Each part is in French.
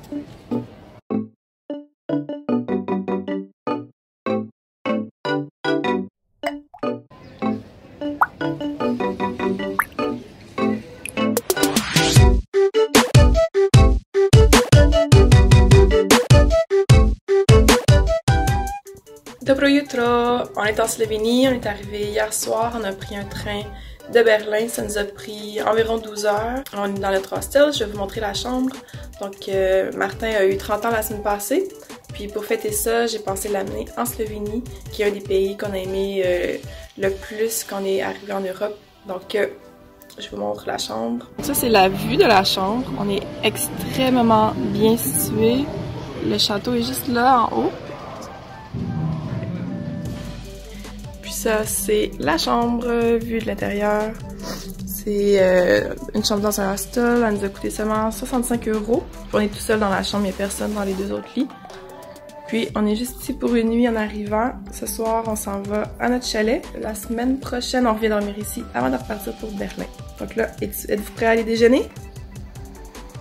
Dobro jutro! On est en Slovénie, on est arrivé hier soir, on a pris un train de Berlin, ça nous a pris environ 12 heures. On est dans notre hostel, je vais vous montrer la chambre. Donc Martin a eu 30 ans la semaine passée, puis pour fêter ça, j'ai pensé l'amener en Slovénie, qui est un des pays qu'on a aimé le plus quand on est arrivé en Europe. Donc je vous montre la chambre. Ça c'est la vue de la chambre, on est extrêmement bien situé. Le château est juste là en haut. Ça, c'est la chambre vue de l'intérieur. C'est une chambre dans un hostel. Elle nous a coûté seulement 65 €. On est tout seul dans la chambre, il n'y a personne dans les deux autres lits. Puis, on est juste ici pour une nuit en arrivant. Ce soir, on s'en va à notre chalet. La semaine prochaine, on revient dormir ici avant de repartir pour Berlin. Donc là, êtes-vous prêts à aller déjeuner?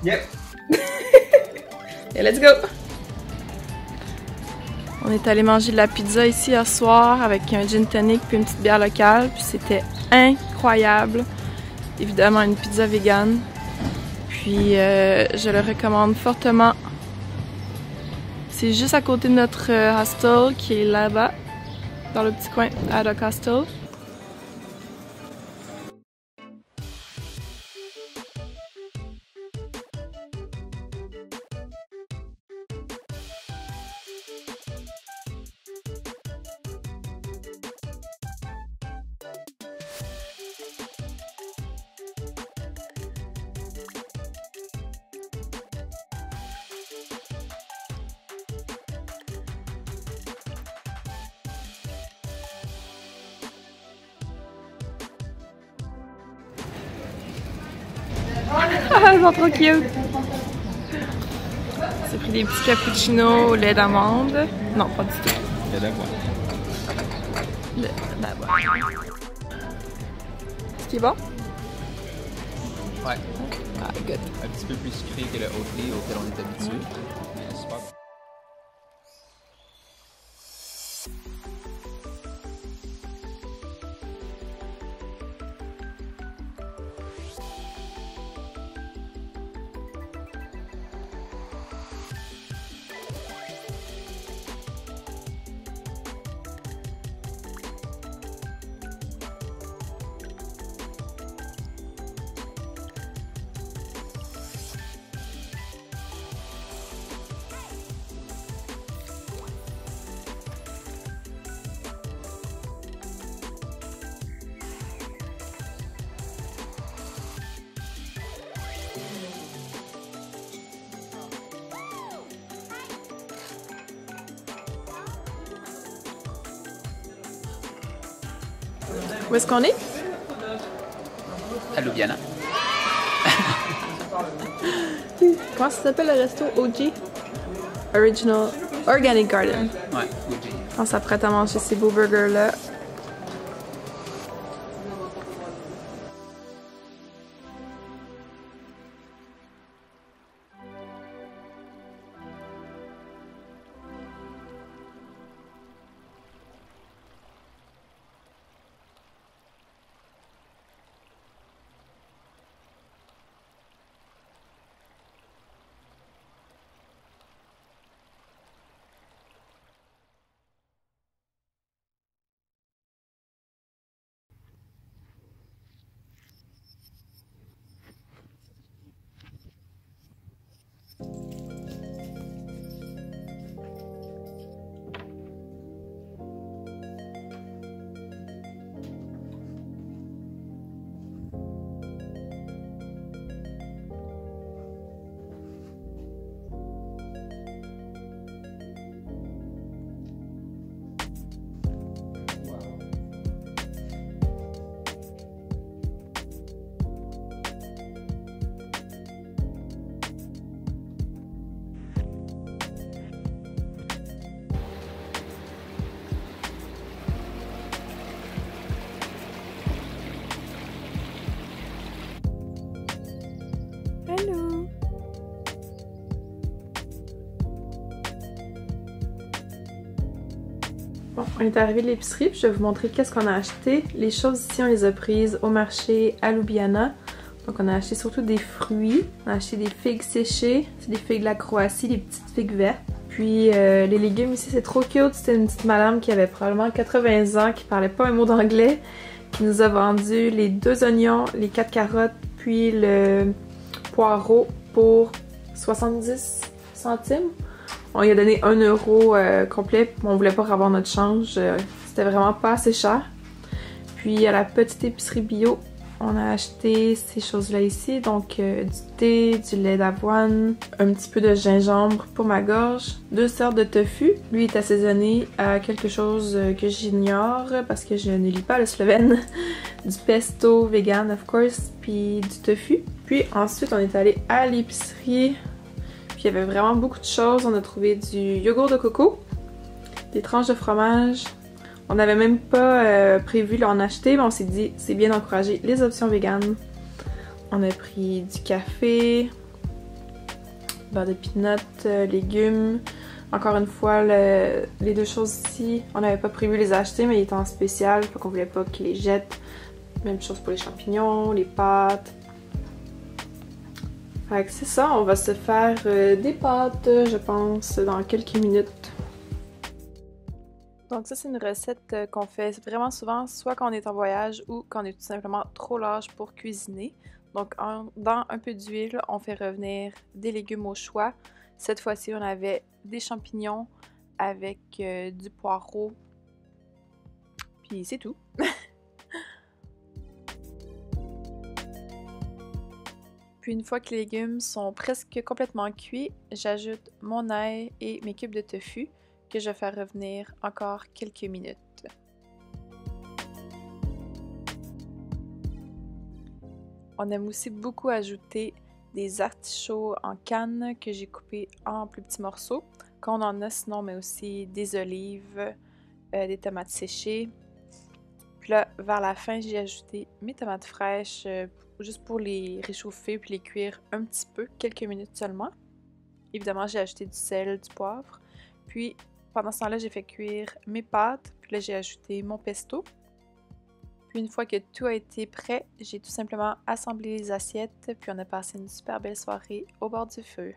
Yep! Et let's go! On est allé manger de la pizza ici hier soir avec un gin tonic puis une petite bière locale, puis c'était incroyable. Évidemment une pizza végane. Puis je le recommande fortement. C'est juste à côté de notre hostel qui est là-bas, dans le petit coin Haddock Hostel. Ah, ils sont trop cute! J'ai pris des petits cappuccinos au lait d'amande. Non, pas du tout. Lait d'avoine. Lait d'avoine. Est-ce qu'il est bon? Ouais. Ah, good. Un petit peu plus sucré que le Oatly auquel on est habitué. Mais super bon. Où est-ce qu'on est? À Ljubljana. Comment ça s'appelle le resto? OG? Original Organic Garden. Ouais, OG. On s'apprête à manger ces beaux burgers-là. Bon, on est arrivé de l'épicerie, puis je vais vous montrer qu'est-ce qu'on a acheté. Les choses ici, on les a prises au marché à Ljubljana. Donc on a acheté surtout des fruits. On a acheté des figues séchées. C'est des figues de la Croatie, des petites figues vertes. Puis les légumes ici, c'est trop cute. C'était une petite madame qui avait probablement 80 ans, qui parlait pas un mot d'anglais, qui nous a vendu les 2 oignons, les 4 carottes, puis le poireau pour 70 centimes. On lui a donné 1 euro complet, on voulait pas avoir notre change, c'était vraiment pas assez cher. Puis à la petite épicerie bio, on a acheté ces choses-là ici, donc du thé, du lait d'avoine, un petit peu de gingembre pour ma gorge, 2 sortes de tofu. Lui est assaisonné à quelque chose que j'ignore parce que je ne lis pas le slovène. Du pesto vegan of course, puis du tofu. Puis ensuite on est allé à l'épicerie. Il y avait vraiment beaucoup de choses. On a trouvé du yogourt de coco, des tranches de fromage. On n'avait même pas prévu d'en acheter, mais on s'est dit c'est bien d'encourager les options véganes. On a pris du café, beurre de peanut, légumes. Encore une fois, les 2 choses ici, on n'avait pas prévu les acheter, mais ils étaient en spécial, donc on voulait pas qu'ils les jettent. Même chose pour les champignons, les pâtes. Fait que c'est ça, on va se faire des pâtes, je pense, dans quelques minutes. Donc ça, c'est une recette qu'on fait vraiment souvent, soit quand on est en voyage ou quand on est tout simplement trop large pour cuisiner. Donc dans un peu d'huile, on fait revenir des légumes au choix. Cette fois-ci, on avait des champignons avec du poireau. Puis c'est tout. Puis une fois que les légumes sont presque complètement cuits, j'ajoute mon ail et mes cubes de tofu que je fais revenir encore quelques minutes. On aime aussi beaucoup ajouter des artichauts en canne que j'ai coupés en plus petits morceaux. Quand on en a, sinon on met aussi des olives, des tomates séchées. Puis là, vers la fin, j'ai ajouté mes tomates fraîches juste pour les réchauffer puis les cuire un petit peu, quelques minutes seulement. Évidemment, j'ai ajouté du sel, du poivre. Puis, pendant ce temps-là, j'ai fait cuire mes pâtes. Puis là, j'ai ajouté mon pesto. Puis une fois que tout a été prêt, j'ai tout simplement assemblé les assiettes. Puis on a passé une super belle soirée au bord du feu.